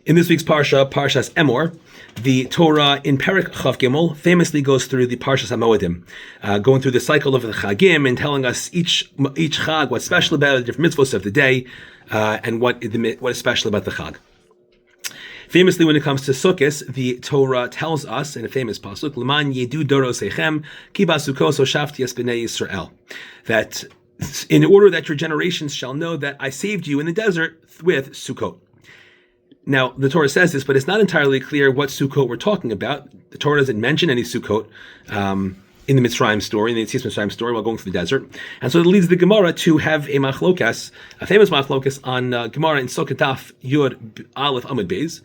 In this week's Parsha, Parshas Emor, the Torah in Perek Chav Gimel famously goes through the Parshas HaMoedim, going through the cycle of the Chagim and telling us each chag, what's special about it, the different mitzvos of the day, and what is special about the chag. Famously, when it comes to Sukkos, the Torah tells us in a famous pasuk, "L'man yedu dorosechem ki basukos hoshafti es bnei Yisrael," that in order that your generations shall know that I saved you in the desert with Sukkot. Now, the Torah says this, but it's not entirely clear what Sukkot we're talking about. The Torah doesn't mention any Sukkot in the Mitzrayim story, in the Yetzias Mitzrayim story, while going through the desert. And so it leads the Gemara to have a machlokas, a famous machlokas on Gemara in Sukkot Daf Yud Aleph Amud Beis,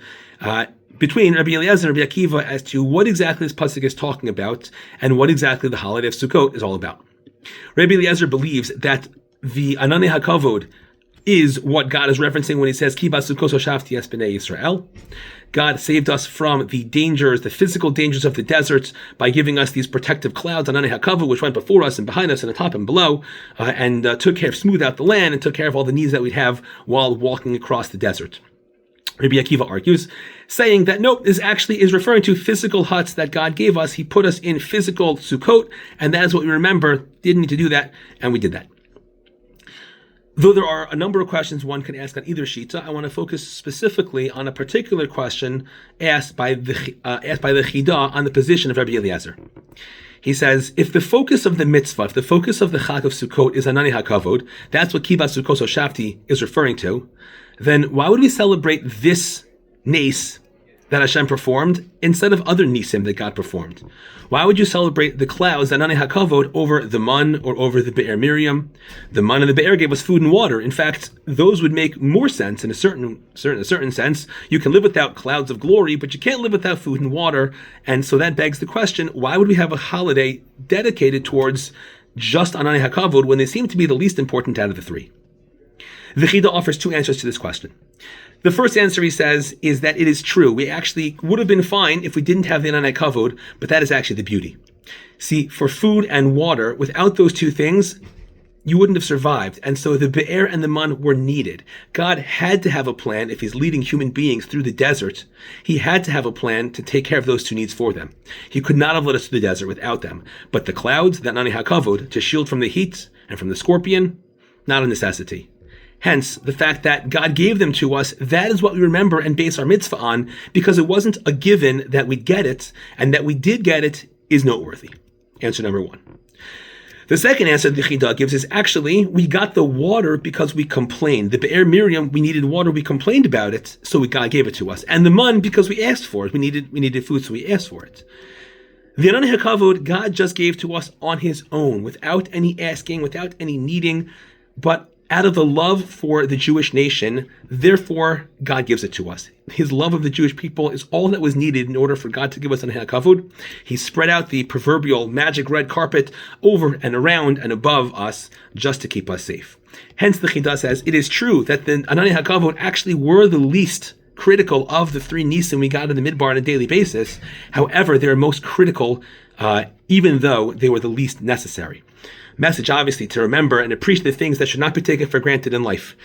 between Rebbi Eliezer and Rebbi Akiva as to what exactly this pasuk is talking about and what exactly the holiday of Sukkot is all about. Rebbi Eliezer believes that the Ananei Hakavod is what God is referencing when he says, Ki basukos hoshafti es bnei Yisrael. God saved us from the dangers, the physical dangers of the desert by giving us these protective clouds, Ananei Hakavod, which went before us and behind us and atop and below, and took care of, smoothed out the land and took care of all the needs that we'd have while walking across the desert. Rabbi Akiva argues, saying that no, this actually is referring to physical huts that God gave us. He put us in physical Sukkot, and that is what we remember. Didn't need to do that, and we did that. Though there are a number of questions one can ask on either shita, I want to focus specifically on a particular question asked by the Chida on the position of Rebbi Eliezer. He says, if the focus of the mitzvah, if the focus of the chag of Sukkot is Ananei Hakavod, that's what Ki basukos hoshafti is referring to, then why would we celebrate this nes that Hashem performed instead of other nisim that God performed? Why would you celebrate the clouds, Ananei Hakavod, over the man or over the Be'er Miriam? The man and the Be'er gave us food and water. In fact, those would make more sense in a certain sense. You can live without clouds of glory, but you can't live without food and water. And so that begs the question, why would we have a holiday dedicated towards just Ananei Hakavod when they seem to be the least important out of the three? The Chida offers two answers to this question. The first answer, he says, is that it is true. We actually would have been fine if we didn't have the Ananei Hakavod, but that is actually the beauty. See, for food and water, without those two things, you wouldn't have survived. And so the Be'er and the man were needed. God had to have a plan if he's leading human beings through the desert. He had to have a plan to take care of those two needs for them. He could not have led us through the desert without them. But the clouds, that Ananei Hakavod, to shield from the heat and from the scorpion, not a necessity. Hence, the fact that God gave them to us, that is what we remember and base our mitzvah on, because it wasn't a given that we get it, and that we did get it is noteworthy. Answer number one. The second answer the Chida gives is actually, we got the water because we complained. The Be'er Miriam, we needed water, we complained about it, so God gave it to us. And the man, because we asked for it. We needed food, so we asked for it. The Ananei Hakavod, God just gave to us on his own, without any asking, without any needing, but out of the love for the Jewish nation, therefore, God gives it to us. His love of the Jewish people is all that was needed in order for God to give us Ananei Hakavod. He spread out the proverbial magic red carpet over and around and above us just to keep us safe. Hence, the Chida says, it is true that the Ananei Hakavod actually were the least critical of the three nisim we got in the midbar on a daily basis. However, they are most critical, even though they were the least necessary. Message, obviously, to remember and appreciate the things that should not be taken for granted in life.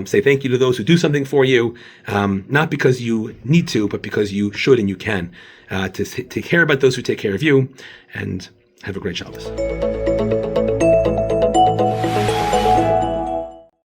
Say thank you to those who do something for you, not because you need to, but because you should and you can. To take care about those who take care of you, and have a great Shabbos.